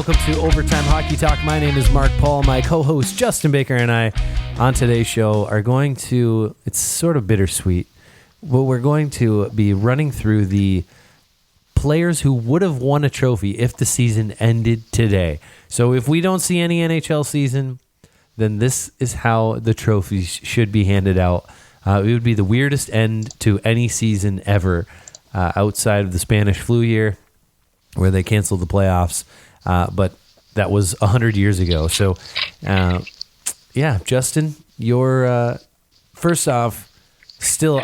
welcome to Overtime Hockey Talk. My name is Mark Paul. My co-host Justin Baker and I on today's show are going to, it's sort of bittersweet, but we're going to be running through the players who would have won a trophy if the season ended today. So if we don't see any NHL season, then this is how the trophies should be handed out. It would be the weirdest end to any season ever outside of the Spanish flu year where they canceled the playoffs. But that was 100 years ago. So, Justin, you're first off, still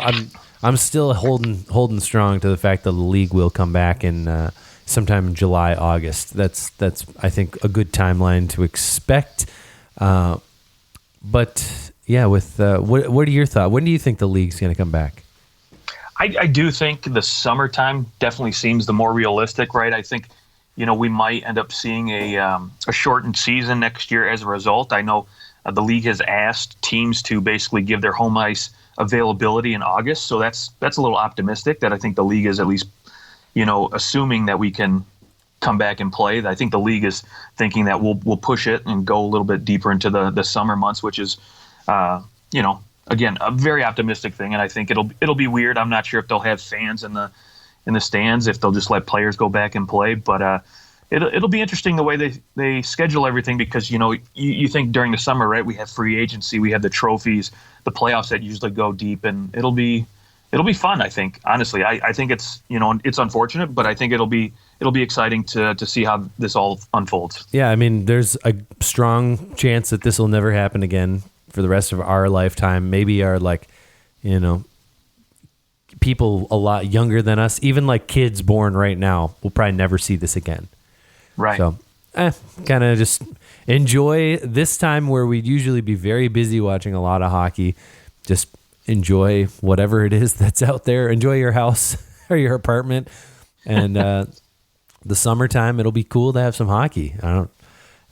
I'm still holding strong to the fact that the league will come back in sometime in July, August. That's I think a good timeline to expect. But yeah, with what are your thoughts? When do you think the league's going to come back? I do think the summertime definitely seems the more realistic, right? I think, we might end up seeing a shortened season next year as a result. I know the league has asked teams to basically give their home ice availability in August, so that's a little optimistic that I think the league is at least, assuming that we can come back and play. I think the league is thinking that we'll push it and go a little bit deeper into the summer months, which is, again, a very optimistic thing, and I think it'll be weird. I'm not sure if they'll have fans in the stands, if they'll just let players go back and play, but it'll be interesting the way they schedule everything, because you think during the summer, right? We have free agency, we have the trophies, the playoffs that usually go deep, and it'll be fun. I think, honestly, I think it's it's unfortunate, but I think it'll be exciting to see how this all unfolds. Yeah, I mean, there's a strong chance that this will never happen again for the rest of our lifetime. Maybe our people a lot younger than us, even like kids born right now, will probably never see this again. Right. So, kind of just enjoy this time where we'd usually be very busy watching a lot of hockey. Just enjoy whatever it is that's out there. Enjoy your house or your apartment, and the summertime, it'll be cool to have some hockey.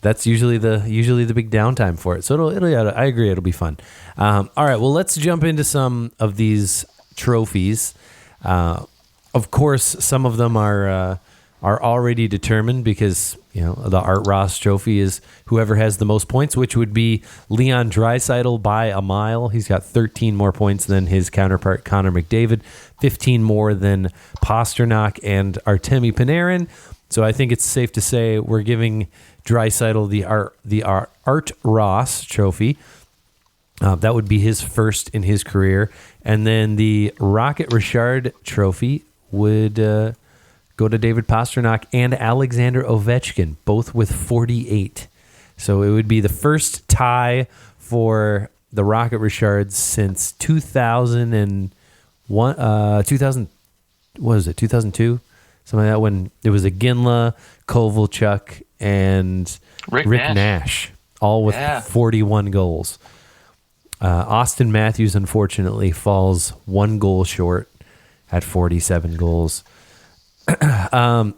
That's usually the big downtime for it. So I agree, it'll be fun. All right, well, let's jump into some of these trophies. Of course, some of them are already determined, because the Art Ross Trophy is whoever has the most points, which would be Leon Draisaitl by a mile. He's got 13 more points than his counterpart Connor McDavid, 15 more than Pasternak and Artemi Panarin. So I think it's safe to say we're giving Draisaitl the Art Ross Trophy. That would be his first in his career. And then the Rocket Richard Trophy would go to David Pasternak and Alexander Ovechkin, both with 48. So it would be the first tie for the Rocket Richards since 2001. 2000, what was it? 2002, something like that. When it was Iginla, Kovalchuk, and Rick Nash, all with 41 goals. Austin Matthews, unfortunately, falls one goal short at 47 goals. All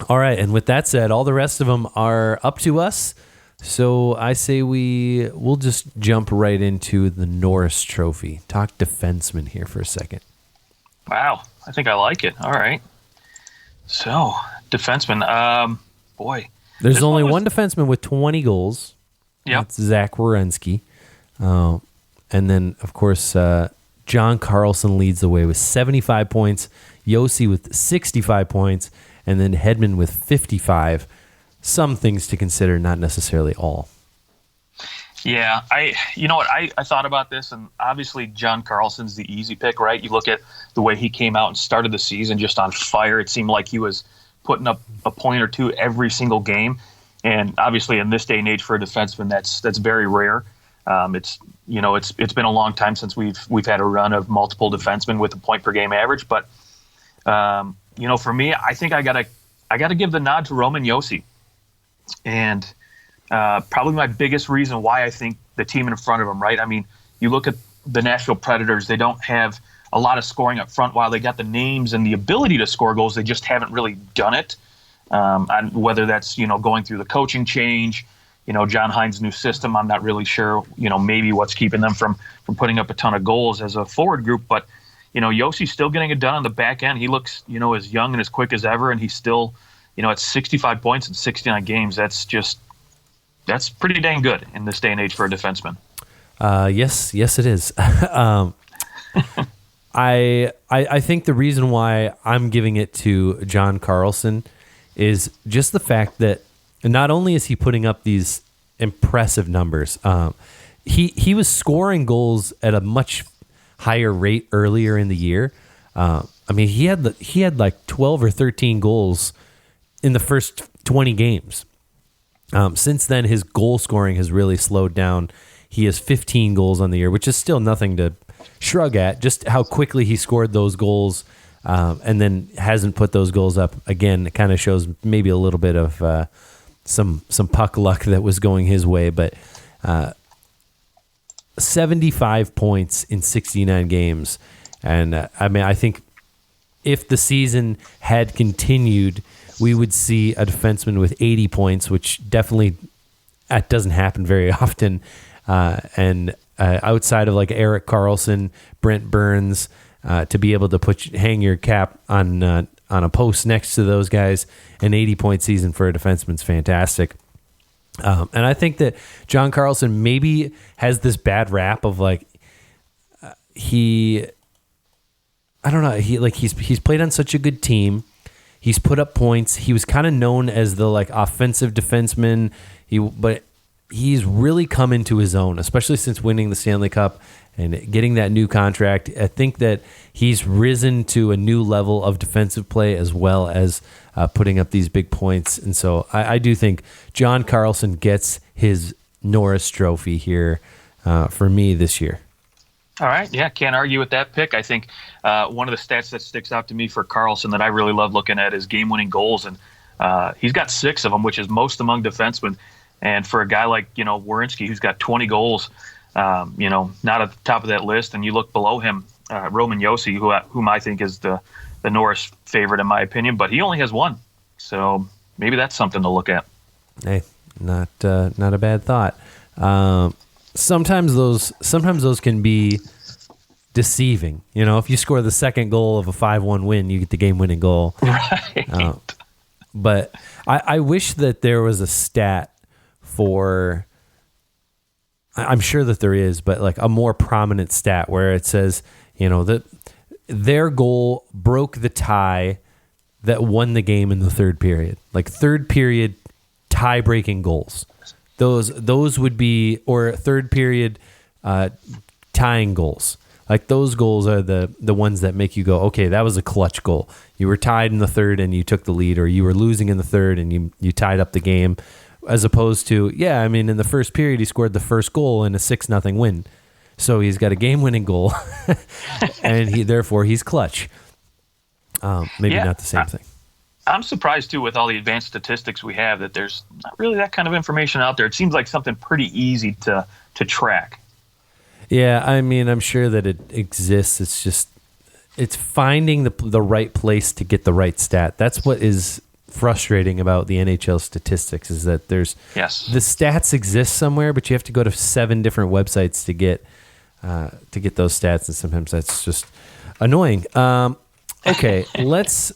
right, and with that said, all the rest of them are up to us. So I say we'll just jump right into the Norris Trophy. Talk defenseman here for a second. Wow, I think I like it. All right. So, defenseman, boy. There's only one defenseman with 20 goals. Yeah. That's Zach Werenski. And then, of course, John Carlson leads the way with 75 points, Josi with 65 points, and then Hedman with 55. Some things to consider, not necessarily all. Yeah, I thought about this, and obviously John Carlson's the easy pick, right? You look at the way he came out and started the season just on fire. It seemed like he was putting up a point or two every single game, and obviously in this day and age for a defenseman, that's very rare. It's been a long time since we've had a run of multiple defensemen with a point per game average, but for me, I think I gotta give the nod to Roman Josi, and probably my biggest reason why I think the team in front of him, right? I mean, you look at the Nashville Predators; they don't have a lot of scoring up front. While they got the names and the ability to score goals, they just haven't really done it. And whether that's going through the coaching change. John Hines' new system, I'm not really sure, maybe what's keeping them from putting up a ton of goals as a forward group. But, Josi's still getting it done on the back end. He looks, as young and as quick as ever, and he's still, at 65 points in 69 games, that's pretty dang good in this day and age for a defenseman. Yes, it is. I think the reason why I'm giving it to John Carlson is just the fact that not only is he putting up these impressive numbers, he was scoring goals at a much higher rate earlier in the year. He had like 12 or 13 goals in the first 20 games. Since then, his goal scoring has really slowed down. He has 15 goals on the year, which is still nothing to shrug at. Just how quickly he scored those goals, and then hasn't put those goals up again. It kind of shows maybe a little bit of some puck luck that was going his way. But 75 points in 69 games, and I think if the season had continued, we would see a defenseman with 80 points, which definitely that doesn't happen very often. And outside of like Erik Karlsson, Brent Burns, to be able to hang your cap on a post next to those guys, an 80-point season for a defenseman is fantastic. And I think that John Carlson maybe has this bad rap of like he's played on such a good team. He's put up points. He was kind of known as the like offensive defenseman. But he's really come into his own, especially since winning the Stanley Cup and getting that new contract. I think that he's risen to a new level of defensive play as well as putting up these big points. And so I do think John Carlson gets his Norris Trophy here for me this year. All right. Yeah, can't argue with that pick. I think one of the stats that sticks out to me for Carlson that I really love looking at is game-winning goals. And he's got 6 of them, which is most among defensemen. And for a guy like, Werenski, who's got 20 goals, not at the top of that list, and you look below him, Roman Josi, whom I think is the Norris favorite in my opinion, but he only has 1. So maybe that's something to look at. Hey, not a bad thought. Sometimes those can be deceiving. If you score the second goal of a 5-1 win, you get the game-winning goal. Right. But I wish that there was a stat for, I'm sure that there is, but like a more prominent stat where it says, that their goal broke the tie that won the game in the third period. Like third period tie-breaking goals. Those would be, or third period tying goals. Like those goals are the ones that make you go, okay, that was a clutch goal. You were tied in the third and you took the lead, or you were losing in the third and you tied up the game. As opposed to, in the first period, he scored the first goal in a 6-0 win. So he's got a game-winning goal, and he's clutch. Maybe not the same thing. I'm surprised, too, with all the advanced statistics we have, that there's not really that kind of information out there. It seems like something pretty easy to track. Yeah, I'm sure that it exists. It's just, it's finding the right place to get the right stat. That's what is frustrating about the NHL statistics, is that the stats exist somewhere, but you have to go to 7 different websites to get those stats, and sometimes that's just annoying. Okay, let's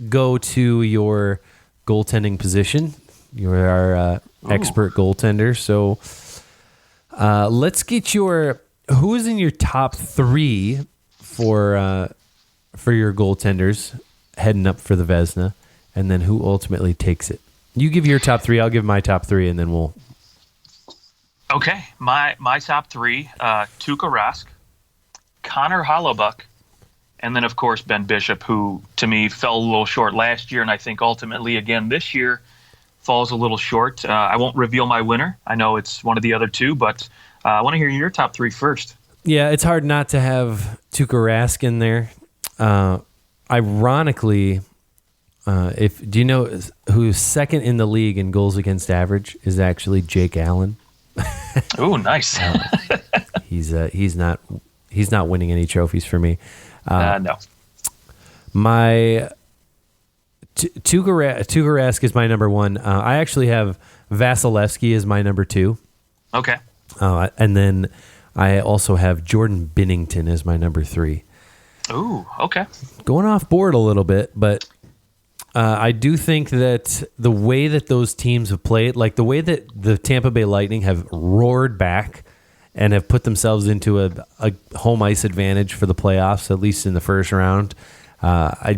go to your goaltending position. You're our expert goaltender, so let's get who is in your top 3 for your goaltenders heading up for the Vezina. And then who ultimately takes it? You give your top 3, I'll give my top 3, and then we'll... Okay, my top 3, Tuukka Rask, Connor Hellebuyck, and then, of course, Ben Bishop, who, to me, fell a little short last year, and I think ultimately, again, this year, falls a little short. I won't reveal my winner. I know it's one of the other 2, but I want to hear your top 3 first. Yeah, it's hard not to have Tuukka Rask in there. Ironically... do you know who's second in the league in goals against average is actually Jake Allen? Oh, nice. He's not winning any trophies for me. No. My Tuukka Rask is my number 1. I actually have Vasilevsky as my number 2. Okay. And then I also have Jordan Binnington as my number 3. Ooh, okay. Going off board a little bit, but I do think that the way that those teams have played, like the way that the Tampa Bay Lightning have roared back and have put themselves into a home ice advantage for the playoffs, at least in the first round, I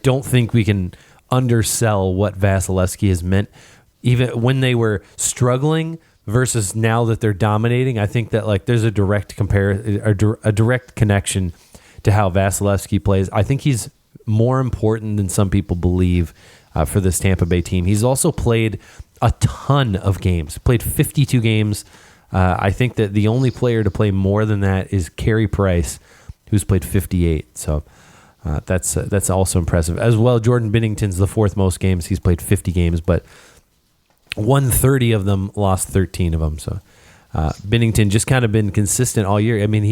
don't think we can undersell what Vasilevsky has meant, even when they were struggling versus now that they're dominating. I think that like there's a direct a direct connection to how Vasilevsky plays. I think he's more important than some people believe for this Tampa Bay team. He's also played a ton of games, played 52 games. I think that the only player to play more than that is Carey Price, who's played 58. So that's also impressive. As well, Jordan Binnington's the fourth most games. He's played 50 games, but 130 of them, lost 13 of them. So Binnington just kind of been consistent all year. I mean,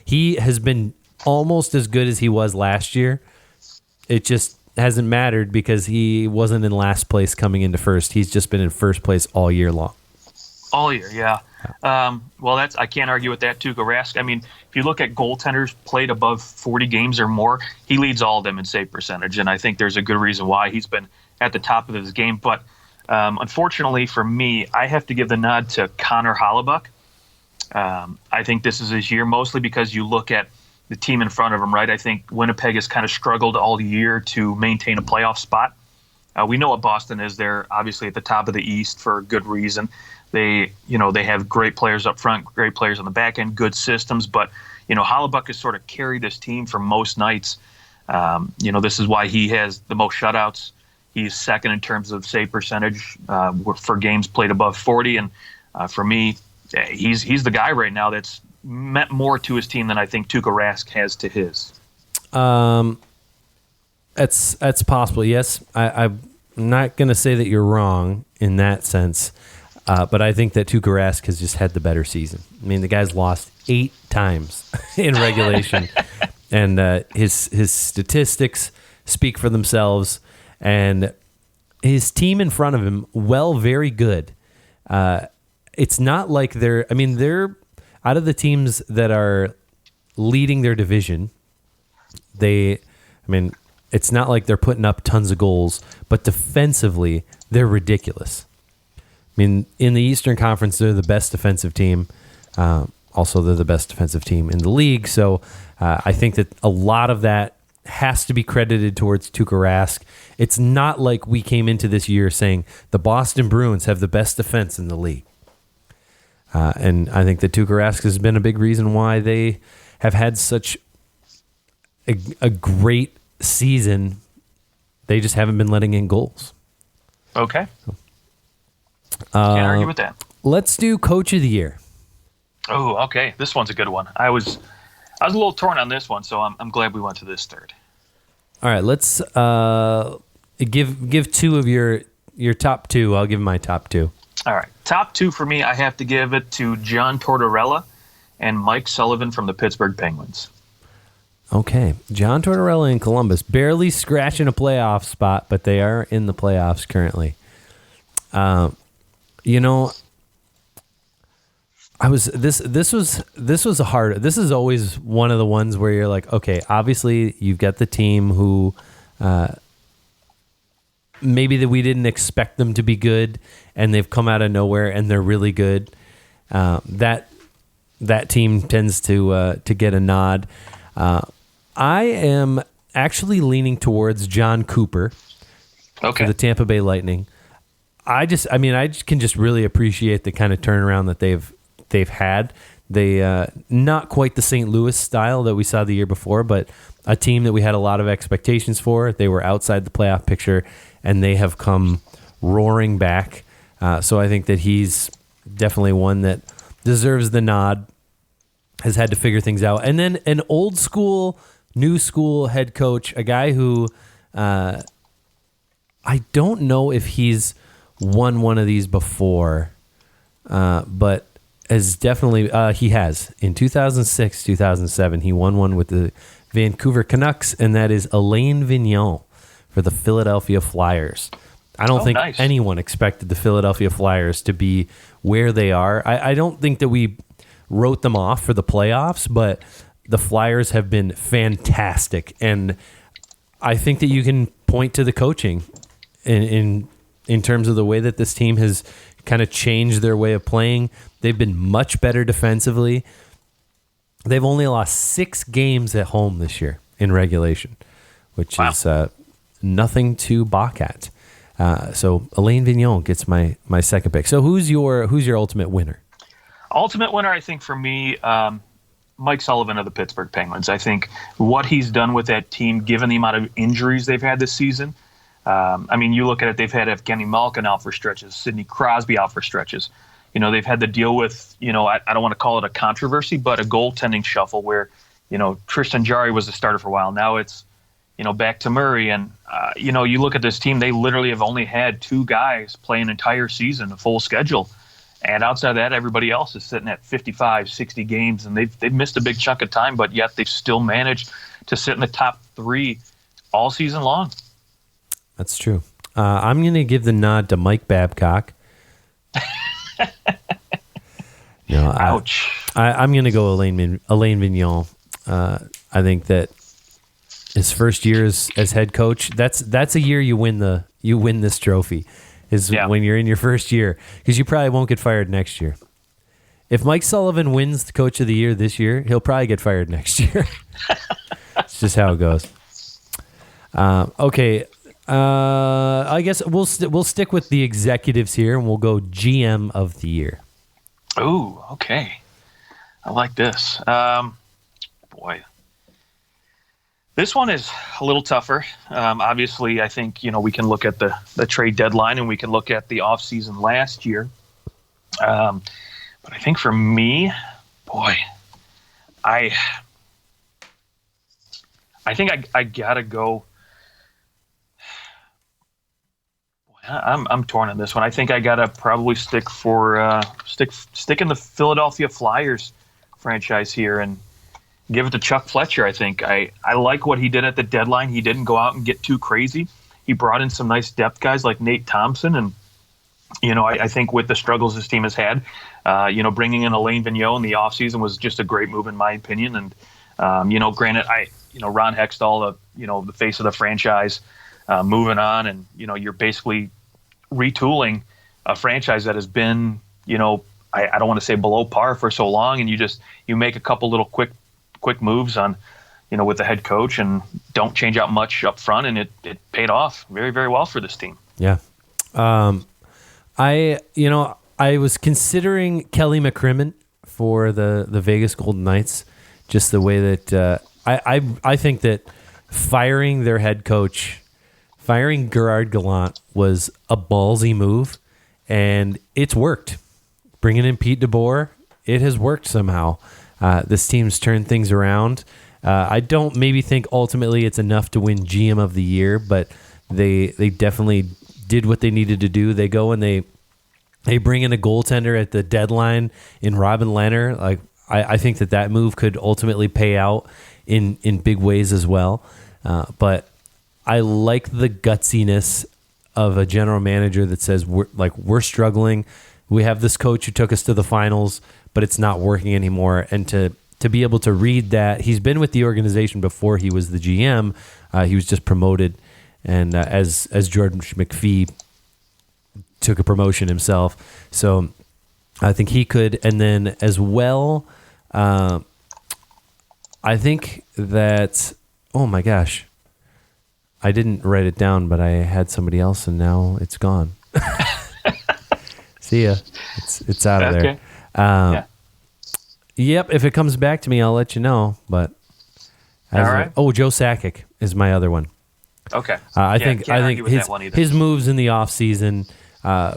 he has been almost as good as he was last year. It just hasn't mattered because he wasn't in last place coming into first. He's just been in first place all year long. All year, yeah. Well, I can't argue with that, Tuukka Rask. I mean, if you look at goaltenders played above 40 games or more, he leads all of them in save percentage, and I think there's a good reason why he's been at the top of his game. But unfortunately for me, I have to give the nod to Connor Hellebuyck. I think this is his year, mostly because you look at the team in front of him, right? I think Winnipeg has kind of struggled all year to maintain a playoff spot. We know what Boston is. They're obviously at the top of the East for a good reason. They have great players up front, great players on the back end, good systems. But, Hellebuyck has sort of carried this team for most nights. This is why he has the most shutouts. He's second in terms of save percentage for games played above 40. And for me, he's the guy right now that's meant more to his team than I think Tuukka Rask has to his. That's possible. Yes, I'm not going to say that you're wrong in that sense, but I think that Tuukka Rask has just had the better season. I mean, the guy's lost 8 times in regulation, and his statistics speak for themselves. And his team in front of him, very good. It's not like they're out of the teams that are leading their division. It's not like they're putting up tons of goals, but defensively, they're ridiculous. I mean, in the Eastern Conference, they're the best defensive team. Also, they're the best defensive team in the league. So I think that a lot of that has to be credited towards Tuukka Rask. It's not like we came into this year saying the Boston Bruins have the best defense in the league. And I think that Tuukka Rask has been a big reason why they have had such a great season. They just haven't been letting in goals. Okay. Can't argue with that. Let's do Coach of the Year. Oh, okay. This one's a good one. I was a little torn on this one, so I'm glad we went to this third. All right, let's give 2 of your top 2. I'll give my top 2. All right. Top 2 for me, I have to give it to John Tortorella and Mike Sullivan from the Pittsburgh Penguins. Okay. John Tortorella in Columbus, barely scratching a playoff spot, but they are in the playoffs currently. This is always one of the ones where you're like, okay, obviously you've got the team who maybe that we didn't expect them to be good, and they've come out of nowhere and they're really good. That team tends to get a nod. I am actually leaning towards John Cooper for the Tampa Bay Lightning. I can just really appreciate the kind of turnaround that they've had. They not quite the St. Louis style that we saw the year before, but a team that we had a lot of expectations for. They were outside the playoff picture, and they have come roaring back. So I think that he's definitely one that deserves the nod, has had to figure things out. And then an old school, new school head coach, a guy who I don't know if he's won one of these before, but as definitely he has. In 2006, 2007, he won one with the Vancouver Canucks, and that is Alain Vigneault for the Philadelphia Flyers. I don't think anyone expected the Philadelphia Flyers to be where they are. I don't think that we wrote them off for the playoffs, but the Flyers have been fantastic, and I think that you can point to the coaching in terms of the way that this team has kind of changed their way of playing. They've been much better defensively. They've only lost 6 games at home this year in regulation, which is nothing to balk at. So Alain Vigneault gets my second pick. So who's your ultimate winner? Ultimate winner, I think for me, Mike Sullivan of the Pittsburgh Penguins. I think what he's done with that team, given the amount of injuries they've had this season. I mean, you look at it, they've had Evgeny Malkin out for stretches, Sidney Crosby out for stretches. You know, they've had to deal with, you know, I don't want to call it a controversy, but a goaltending shuffle where, you know, Tristan Jarry was the starter for a while. Now it's, you know, back to Murray. And, you know, you look at this team, they literally have only had 2 guys play an entire season, a full schedule. And outside of that, everybody else is sitting at 55, 60 games, and they've missed a big chunk of time, but yet they've still managed to sit in the top 3 all season long. That's true. I'm going to give the nod to Mike Babcock. No, Ouch. I'm going to go Alain Vigneault. I think that his first year as head coach, that's a year you win this trophy. When you're in your first year, because you probably won't get fired next year. If Mike Sullivan wins the Coach of the Year this year, he'll probably get fired next year. It's just how it goes. Okay, I guess we'll stick with the executives here, and we'll go GM of the Year. Oh, okay. I like this. Boy. This one is a little tougher. Obviously, I think, you know, we can look at the trade deadline and we can look at the offseason last year. But I think for me, boy, I think I gotta go. Boy, I'm torn on this one. I think I gotta probably stick in the Philadelphia Flyers franchise here and give it to Chuck Fletcher. I think I like what he did at the deadline. He didn't go out and get too crazy. He brought in some nice depth guys like Nate Thompson. And, you know, I think with the struggles this team has had, you know, bringing in Alain Vigneault in the offseason was just a great move in my opinion. And, you know, granted, Ron Hextall, the face of the franchise, moving on. And, you know, you're basically retooling a franchise that has been, you know, I don't want to say below par for so long. And you make a couple little quick moves on, you know, with the head coach and don't change out much up front, and it paid off very, very well for this team. Yeah. I was considering Kelly McCrimmon for the Vegas Golden Knights, just the way that I think that firing their head coach, firing Gerard Gallant was a ballsy move, and it's worked. Bringing in Pete DeBoer, it has worked somehow. This team's turned things around. I don't maybe think ultimately it's enough to win GM of the Year, but they definitely did what they needed to do. They go and they bring in a goaltender at the deadline in Robin Lehner. Like I think that move could ultimately pay out in big ways as well. But I like the gutsiness of a general manager that says we're struggling. We have this coach who took us to the finals, but it's not working anymore. And to be able to read that, he's been with the organization before he was the GM. He was just promoted, and as George McPhee took a promotion himself. So I think he could. And then as well, I think that, oh my gosh, I didn't write it down, but I had somebody else, and now it's gone. See ya. It's out of there. Yeah. Yep. If it comes back to me, I'll let you know. But all right. Joe Sakic is my other one. Okay. I think his moves in the offseason,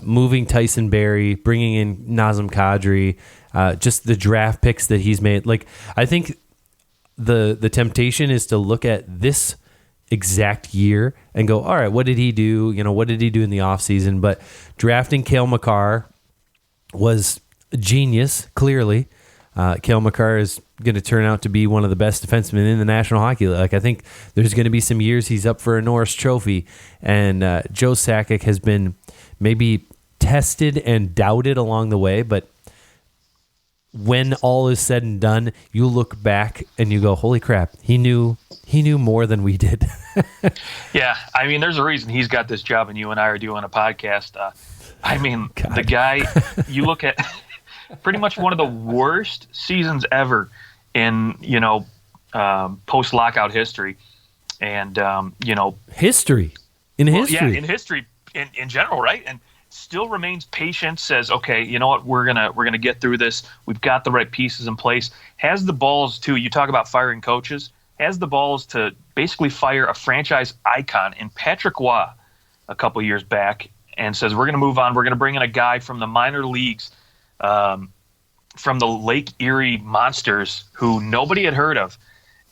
moving Tyson Barrie, bringing in Nazem Kadri, just the draft picks that he's made. Like, I think the temptation is to look at this exact year and go, all right, what did he do? You know, what did he do in the offseason? But drafting Cale Makar was a genius, clearly. Cale Makar is going to turn out to be one of the best defensemen in the National Hockey League. Like, I think there's going to be some years he's up for a Norris Trophy, and Joe Sakic has been maybe tested and doubted along the way, but when all is said and done, you look back and you go, holy crap, he knew more than we did. Yeah, I mean, there's a reason he's got this job and you and I are doing a podcast. I mean, God. The guy, you look at pretty much one of the worst seasons ever in, post-lockout history. And, history. In history. Yeah, in history in general, right? And still remains patient, says, okay, you know what, we're gonna get through this. We've got the right pieces in place. Has the balls to, you talk about firing coaches, has the balls to basically fire a franchise icon in Patrick Waugh a couple years back and says, we're going to move on. We're going to bring in a guy from the minor leagues, from the Lake Erie Monsters, who nobody had heard of,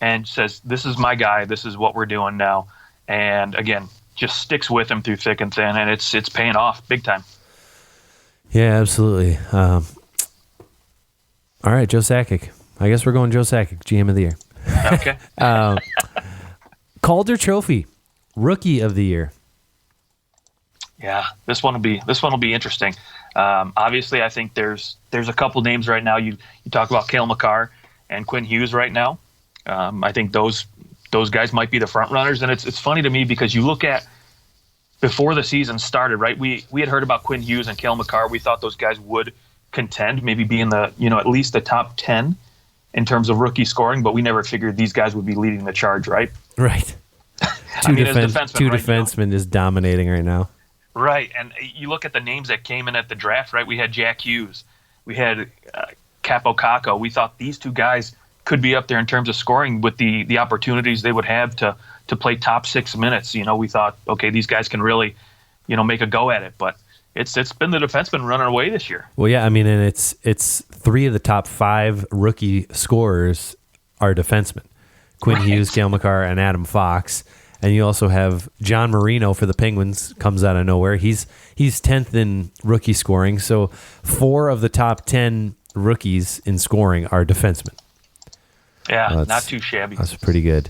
and says, this is my guy. This is what we're doing now. And again, just sticks with him through thick and thin, and it's paying off big time. Yeah, absolutely. All right, Joe Sakic. I guess we're going Joe Sakic, GM of the year. Okay. Calder Trophy, Rookie of the Year. Yeah, this one will be interesting. Obviously, I think there's a couple names right now. You talk about Cale Makar and Quinn Hughes right now. I think those guys might be the front runners, and it's funny to me because you look at before the season started, right? We had heard about Quinn Hughes and Cale Makar. We thought those guys would contend, maybe be in the at least the top 10 in terms of rookie scoring, but we never figured these guys would be leading the charge, right? Right. Two defensemen is dominating right now. Right, and you look at the names that came in at the draft, right? We had Jack Hughes. We had Capo Caco. We thought these two guys could be up there in terms of scoring with the opportunities they would have to play top 6 minutes. We thought, okay, these guys can really, make a go at it. But it's been the defensemen running away this year. Well, yeah, I mean, and it's 3 of the top 5 rookie scorers are defensemen. Quinn Hughes, Cale Makar, and Adam Fox. And you also have John Marino for the Penguins, comes out of nowhere. He's 10th in rookie scoring. So 4 of the top 10 rookies in scoring are defensemen. Yeah, not too shabby. That's pretty good.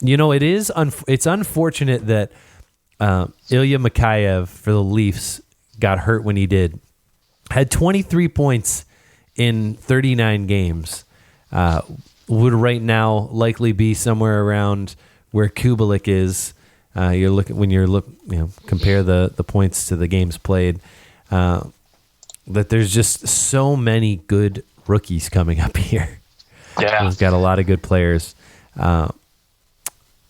It's unfortunate that Ilya Mikheyev for the Leafs got hurt when he did. Had 23 points in 39 games. Would right now likely be somewhere around where Kubalik is. Compare the points to the games played. That there's just so many good rookies coming up here. Yeah, we've got a lot of good players. I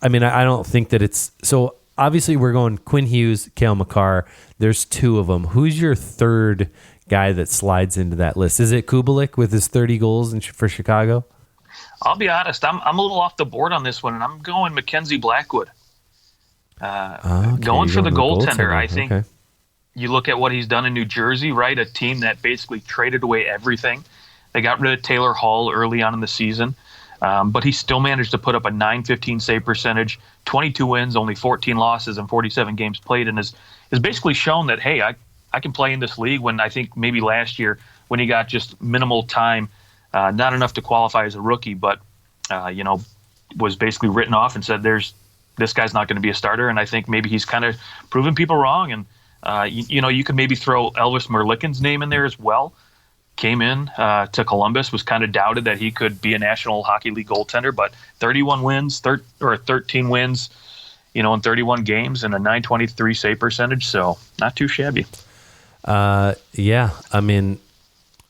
don't think that it's so. Obviously, we're going Quinn Hughes, Cale Makar. There's 2 of them. Who's your third guy that slides into that list? Is it Kubalik with his 30 goals for Chicago? I'll be honest. I'm a little off the board on this one, and I'm going Mackenzie Blackwood. Going for the goaltender. I think you look at what he's done in New Jersey, right? A team that basically traded away everything. They got rid of Taylor Hall early on in the season, but he still managed to put up a .915 save percentage, 22 wins, only 14 losses, and 47 games played, and has basically shown that, hey, I can play in this league when I think maybe last year when he got just minimal time, not enough to qualify as a rookie, but, was basically written off and said this guy's not going to be a starter, and I think maybe he's kind of proven people wrong, and, you could maybe throw Elvis Merlickin's name in there as well. Came in to Columbus, was kind of doubted that he could be a National Hockey League goaltender, but 31 wins, 13 wins, in 31 games and a .923 save percentage, so not too shabby. Yeah, I mean,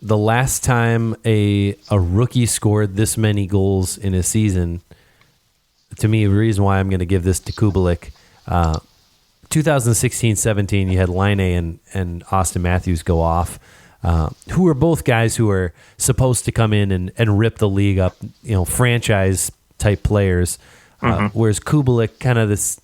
the last time a rookie scored this many goals in a season, to me, the reason why I'm going to give this to Kubalik, 2016-17, you had Laine and Austin Matthews go off. Who are both guys who are supposed to come in and rip the league up, franchise type players. Whereas Kubalik, kind of this,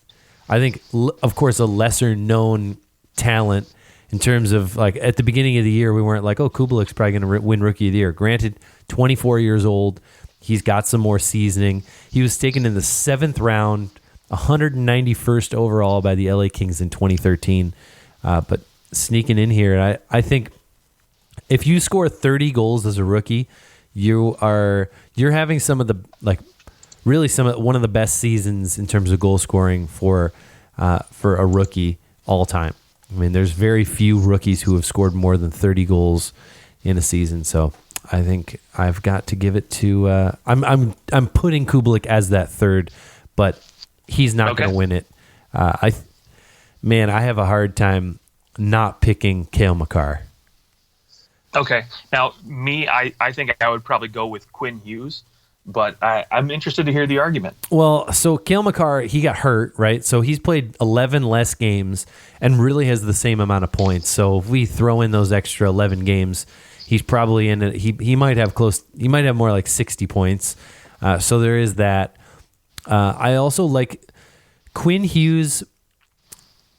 I think, of course, a lesser known talent in terms of, like, at the beginning of the year, we weren't like, oh, Kubalik's probably going to win Rookie of the Year. Granted, 24 years old, he's got some more seasoning. He was taken in the 7th round, 191st overall by the LA Kings in 2013. But sneaking in here, I think, if you score 30 goals as a rookie, you're having some of the, like, really one of the best seasons in terms of goal scoring for a rookie all time. I mean, there's very few rookies who have scored more than 30 goals in a season. So I think I've got to give it to. I'm putting Kubalik as that third, but he's not going to win it. I have a hard time not picking Cale Makar. Okay. Now, I think I would probably go with Quinn Hughes, but I'm interested to hear the argument. Well, so Cale Makar, he got hurt, right? So he's played 11 less games and really has the same amount of points. So if we throw in those extra 11 games, he's probably in it. He might have more like 60 points. So there is that. I also like Quinn Hughes.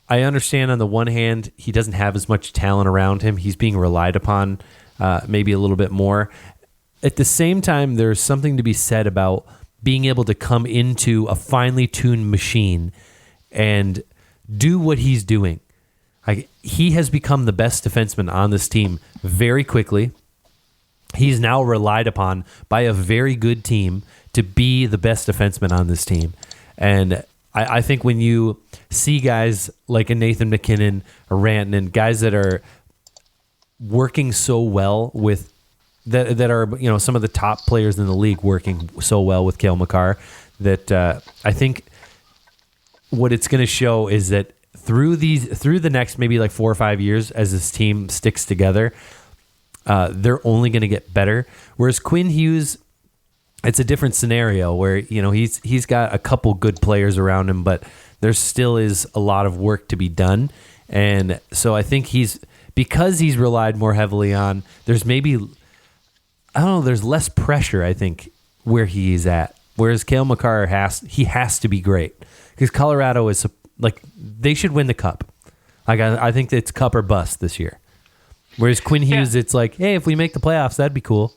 I understand on the one hand, he doesn't have as much talent around him. He's being relied upon maybe a little bit more. At the same time, there's something to be said about being able to come into a finely tuned machine and do what he's doing. Like, he has become the best defenseman on this team very quickly. He's now relied upon by a very good team to be the best defenseman on this team. And I think when you see guys like a Nathan MacKinnon, a Rantanen, guys that are working so well with that are, you know, some of the top players in the league working so well with Cale Makar, that I think what it's going to show is that through the next maybe like 4 or 5 years, as this team sticks together, they're only going to get better. Whereas Quinn Hughes, it's a different scenario where, you know, he's got a couple good players around him, but there still is a lot of work to be done. And so I think because he's relied more heavily on, there's less pressure, I think, where he's at. Whereas Cale Makar has to be great, because Colorado is like, they should win the cup. Like, I think it's cup or bust this year. Whereas Quinn Hughes, It's like, hey, if we make the playoffs, that'd be cool.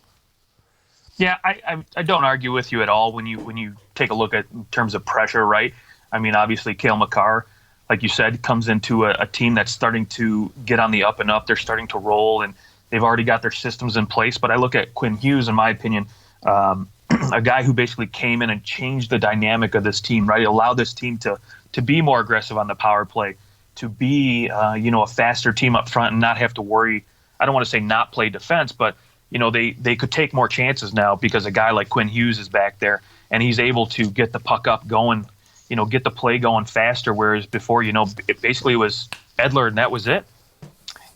Yeah, I don't argue with you at all when you take a look at in terms of pressure, right? I mean, obviously, Cale Makar, like you said, comes into a team that's starting to get on the up and up. They're starting to roll, and they've already got their systems in place. But I look at Quinn Hughes, in my opinion, a guy who basically came in and changed the dynamic of this team, right? He allowed this team to be more aggressive on the power play, to be a faster team up front and not have to worry. I don't want to say not play defense, but they could take more chances now because a guy like Quinn Hughes is back there and he's able to get the puck up going, get the play going faster. Whereas before, it was Edler and that was it.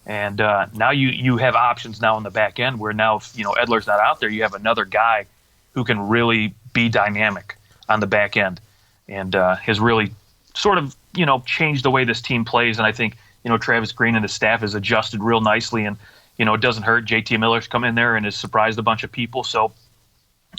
And now you have options now in the back end where now, if Edler's not out there, you have another guy who can really be dynamic on the back end and has really sort of, changed the way this team plays. And I think, Travis Green and his staff has adjusted real nicely, and it doesn't hurt. JT Miller's come in there and has surprised a bunch of people. So,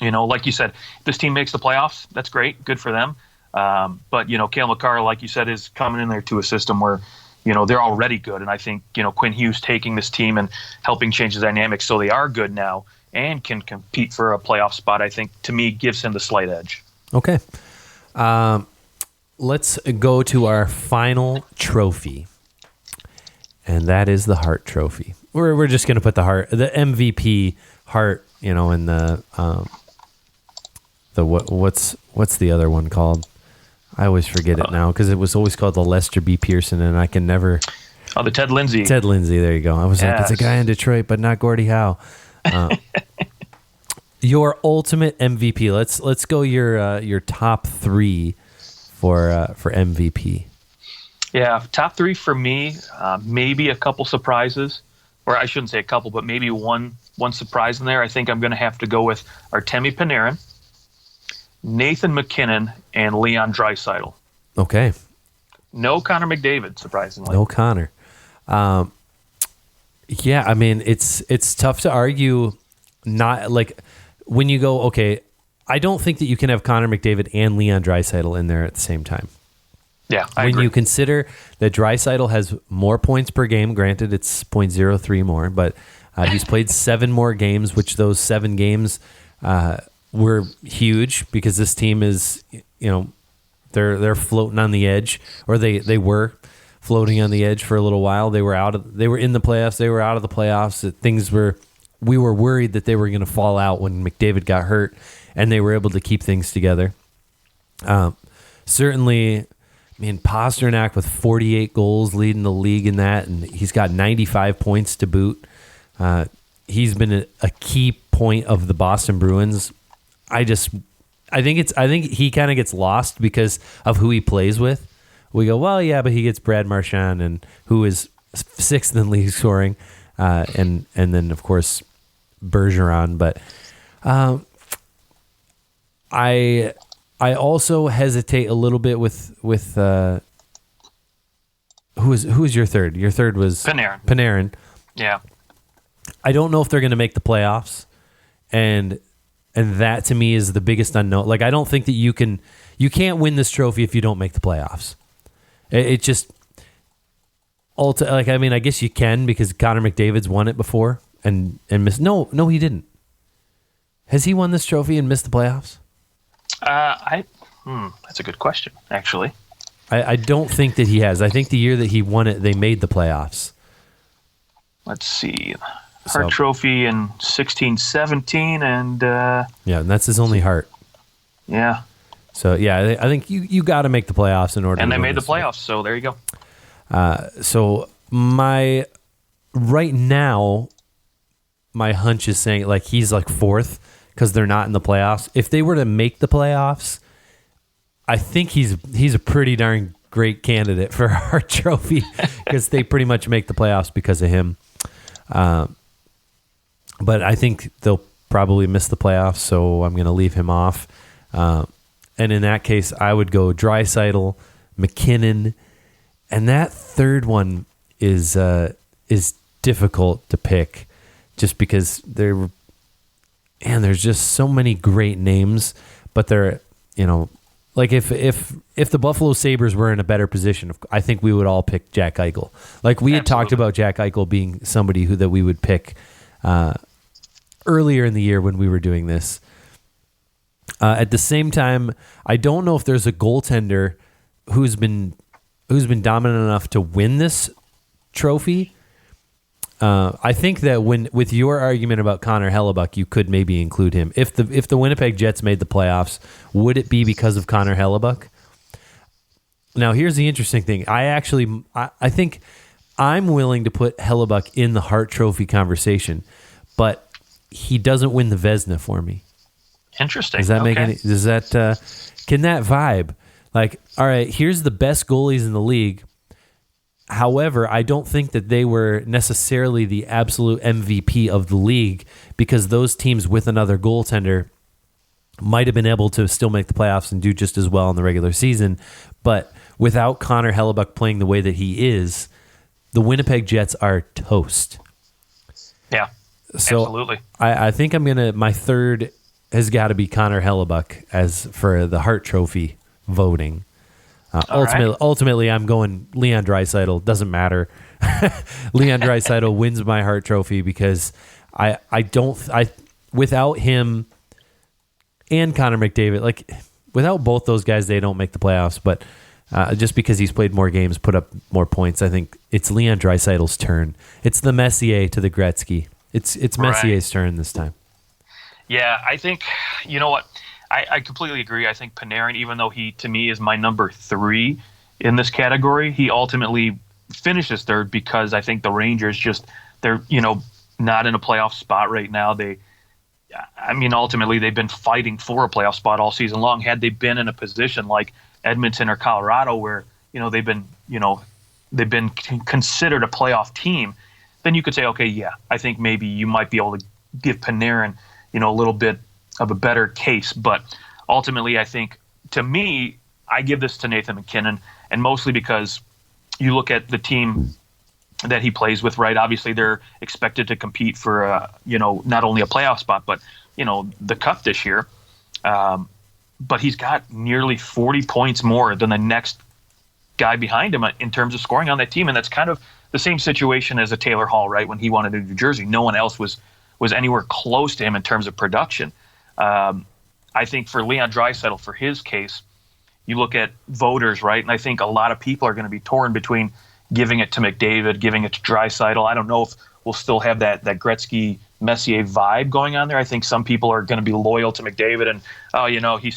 like you said, if this team makes the playoffs, that's great. Good for them. But, Cale Makar, like you said, is coming in there to a system where, they're already good. And I think, Quinn Hughes taking this team and helping change the dynamics so they are good now and can compete for a playoff spot, I think, to me, gives him the slight edge. Okay. Let's go to our final trophy. And that is the Hart Trophy. We're just going to put the MVP Hart, in the what's the other one called? I always forget it now because it was always called the Lester B. Pearson, and I can never. Oh, the Ted Lindsay. Ted Lindsay. There you go. I was like, it's a guy in Detroit, but not Gordie Howe. Your ultimate MVP. Let's go your top three for MVP. Yeah, top three for me. Maybe a couple surprises, or I shouldn't say a couple, but maybe one surprise in there. I think I'm going to have to go with Artemi Panarin, Nathan MacKinnon, and Leon Draisaitl. Okay. No Connor McDavid, surprisingly. No Connor. Yeah, I mean, it's tough to argue. Not like when you go, okay, I don't think that you can have Connor McDavid and Leon Draisaitl in there at the same time. Yeah, I when agree. you consider that Draisaitl has more points per game, granted it's 0.03 more, but he's played 7 more games, which those 7 games were huge because this team is, they're floating on the edge, or they were floating on the edge for a little while. They were in the playoffs. They were out of the playoffs. We were worried that they were going to fall out when McDavid got hurt, and they were able to keep things together. Certainly, Pasternak with 48 goals leading the league in that, and he's got 95 points to boot. he's been a key point of the Boston Bruins. I think he kind of gets lost because of who he plays with. We go, well, yeah, but he gets Brad Marchand, and who is 6th in league scoring, and then of course Bergeron. But I also hesitate a little bit with who is your third? Your third was Panarin. Yeah. I don't know if they're going to make the playoffs, and that to me is the biggest unknown. Like, I don't think that you can't win this trophy if you don't make the playoffs. It just like, I mean, I guess you can because Connor McDavid's won it before and missed. No, he didn't. Has he won this trophy and missed the playoffs? That's a good question, actually. I don't think that he has. I think the year that he won it, they made the playoffs. Let's see. Hart Trophy in 16-17, and and that's his only Hart. Yeah. So yeah, I think you got to make the playoffs in order. And to they made the win playoffs, so there you go. So right now, my hunch is saying like he's like 4th because they're not in the playoffs. If they were to make the playoffs, I think he's a pretty darn great candidate for our trophy because they pretty much make the playoffs because of him. But I think they'll probably miss the playoffs, so I'm going to leave him off. And in that case, I would go Draisaitl, McKinnon, and that third one is difficult to pick, just because there's just so many great names, but they're, like if the Buffalo Sabres were in a better position, I think we would all pick Jack Eichel. Like we had talked about Jack Eichel being somebody that we would pick earlier in the year when we were doing this. At the same time, I don't know if there's a goaltender who's been dominant enough to win this trophy. I think that with your argument about Connor Hellebuyck, you could maybe include him. If the Winnipeg Jets made the playoffs, would it be because of Connor Hellebuyck? Now, here's the interesting thing. I think I'm willing to put Hellebuyck in the Hart Trophy conversation, but he doesn't win the Vezina for me. Interesting. Does that make any? Does that can that vibe? Like, all right, here's the best goalies in the league. However, I don't think that they were necessarily the absolute MVP of the league because those teams with another goaltender might have been able to still make the playoffs and do just as well in the regular season. But without Connor Hellebuyck playing the way that he is, the Winnipeg Jets are toast. Yeah, so absolutely. I think my third has got to be Connor Hellebuyck as for the Hart Trophy voting. Ultimately, I'm going Leon Draisaitl. Doesn't matter. Leon Draisaitl wins my Hart Trophy because without him and Connor McDavid, like without both those guys, they don't make the playoffs. But just because he's played more games, put up more points, I think it's Leon Draisaitl's turn. It's the Messier to the Gretzky. It's Messier's turn this time. Yeah, I think, you know what? I completely agree. I think Panarin, even though he, to me, is my number 3 in this category, he ultimately finishes third because I think the Rangers they're not in a playoff spot right now. Ultimately, they've been fighting for a playoff spot all season long. Had they been in a position like Edmonton or Colorado where, they've been considered a playoff team, then you could say, okay, yeah, I think maybe you might be able to give Panarin, a little bit of a better case. But ultimately, I think, to me, I give this to Nathan McKinnon, and mostly because you look at the team that he plays with, right? Obviously, they're expected to compete for, not only a playoff spot, but, the cup this year. But he's got nearly 40 points more than the next guy behind him in terms of scoring on that team. And that's kind of the same situation as a Taylor Hall, right? When he wanted to New Jersey, no one else was anywhere close to him in terms of production. I think for Leon Draisaitl, for his case, you look at voters, right? And I think a lot of people are going to be torn between giving it to McDavid, giving it to Draisaitl. I don't know if we'll still have that Gretzky-Messier vibe going on there. I think some people are going to be loyal to McDavid and, he's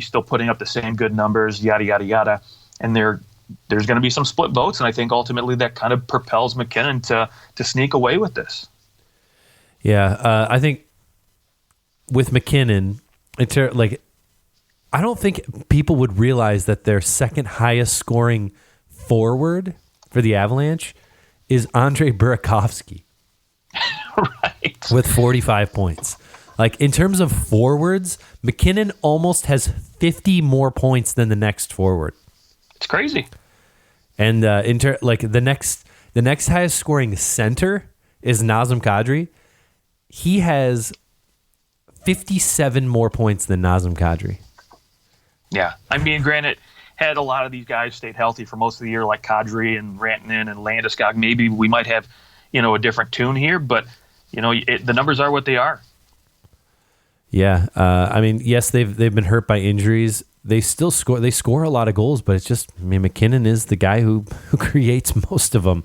still putting up the same good numbers, yada, yada, yada. And there's going to be some split votes. And I think ultimately that kind of propels McKinnon to sneak away with this. Yeah, I think with McKinnon, I don't think people would realize that their second highest scoring forward for the Avalanche is Andre Burakovsky. Right. With 45 points. Like, in terms of forwards, McKinnon almost has 50 more points than the next forward. It's crazy. And the next highest scoring center is Nazem Kadri. He has 57 more points than Nazem Kadri. Yeah. I mean, granted, had a lot of these guys stayed healthy for most of the year, like Kadri and Rantanen and Landeskog, maybe we might have, a different tune here, but the numbers are what they are. Yeah, I mean, yes, they've been hurt by injuries. They still score. They score a lot of goals, but it's just, McKinnon is the guy who creates most of them.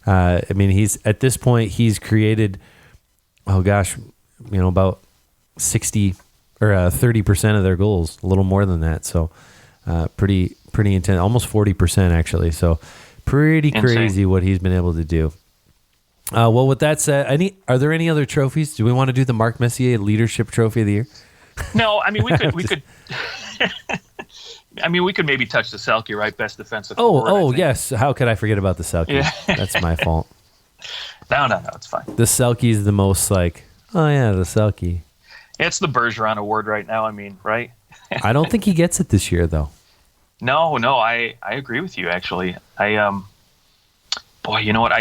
I mean, he's at this point he's created, about 60 or 30% of their goals, a little more than that. So, pretty intense, almost 40% actually. So, pretty crazy what he's been able to do. Well, with that said, are there any other trophies? Do we want to do the Marc Messier Leadership Trophy of the Year? No, I mean, we could. I mean, we could maybe touch the Selke, right? Best defensive forward. Oh, yes. How could I forget about the Selke? Yeah. That's my fault. No, it's fine. The Selke is the most the Selke. It's the Bergeron Award right now. I mean, right? I don't think he gets it this year, though. No, I agree with you. Actually, boy, you know what?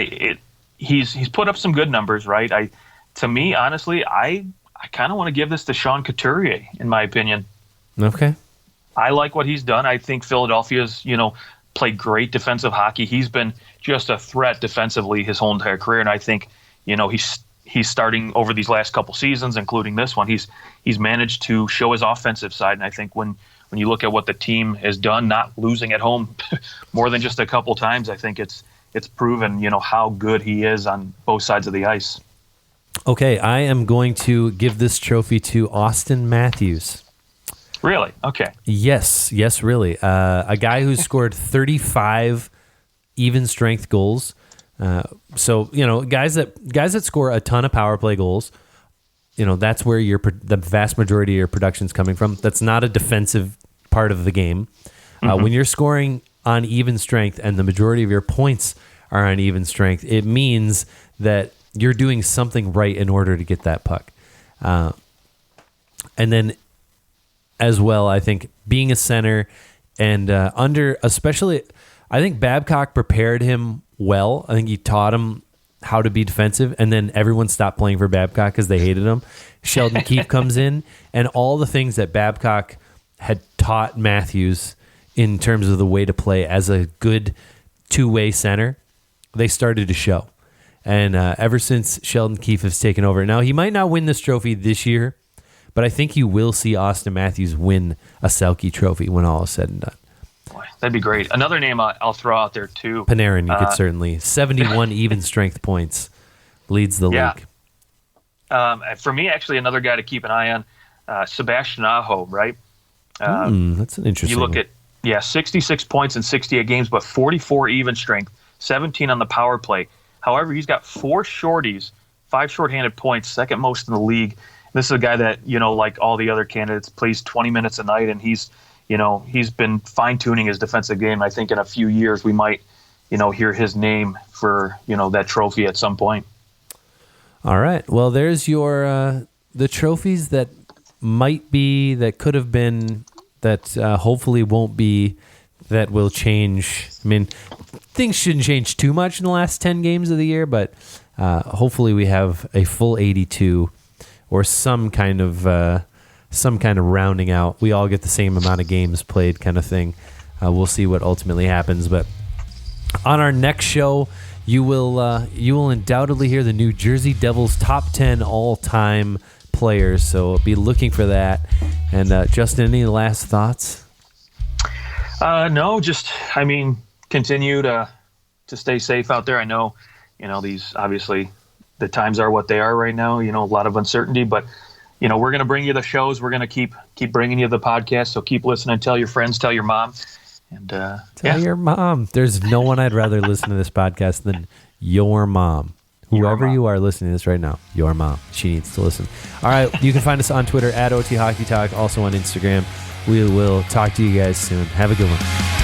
He's put up some good numbers, right? To me, honestly, I kind of want to give this to Sean Couturier, in my opinion. Okay. I like what he's done. I think Philadelphia's, played great defensive hockey. He's been just a threat defensively his whole entire career, and I think, he's starting over these last couple seasons, including this one. He's managed to show his offensive side, and I think when you look at what the team has done, not losing at home more than just a couple times, I think it's proven, how good he is on both sides of the ice. Okay, I am going to give this trophy to Austin Matthews. Really? Okay. Yes, really. A guy who scored 35 even strength goals. So, guys that score a ton of power play goals, that's where the vast majority of your production's coming from. That's not a defensive part of the game. When you're scoring on even strength and the majority of your points are on even strength, it means that you're doing something right in order to get that puck. And then as well, I think being a center and especially, I think Babcock prepared him well. I think he taught him how to be defensive, and then everyone stopped playing for Babcock because they hated him. Sheldon Keefe comes in, and all the things that Babcock had taught Matthews in terms of the way to play as a good two-way center, they started to show. And ever since Sheldon Keefe has taken over, now he might not win this trophy this year, but I think you will see Austin Matthews win a Selke trophy when all is said and done. Boy, that'd be great. Another name I'll throw out there too. Panarin, you could certainly. 71 even strength points, leads the league. For me, actually, another guy to keep an eye on, Sebastian Aho, right? That's an interesting You look at 66 points in 68 games, but 44 even strength, 17 on the power play. However, he's got 4 shorties, 5 shorthanded points, second most in the league. This is a guy that, like all the other candidates, plays 20 minutes a night, and he's been fine-tuning his defensive game. I think in a few years we might, hear his name for, that trophy at some point. All right. Well, there's your the trophies that could have been, that hopefully won't be, that will change. I mean, things shouldn't change too much in the last 10 games of the year, but hopefully we have a full 82 or some kind of rounding out. We all get the same amount of games played kind of thing. We'll see what ultimately happens. But on our next show, you will undoubtedly hear the New Jersey Devils top 10 all-time players. So be looking for that. And Justin, any last thoughts? No, just, continue to stay safe out there. I know, these, obviously, the times are what they are right now, a lot of uncertainty, but, we're going to bring you the shows. We're going to keep bringing you the podcast. So keep listening. Tell your friends, tell your mom. And tell your mom. There's no one I'd rather listen to this podcast than your mom. Whoever you are listening to this right now, your mom. She needs to listen. All right. You can find us on Twitter at OT Hockey Talk, also on Instagram. We will talk to you guys soon. Have a good one.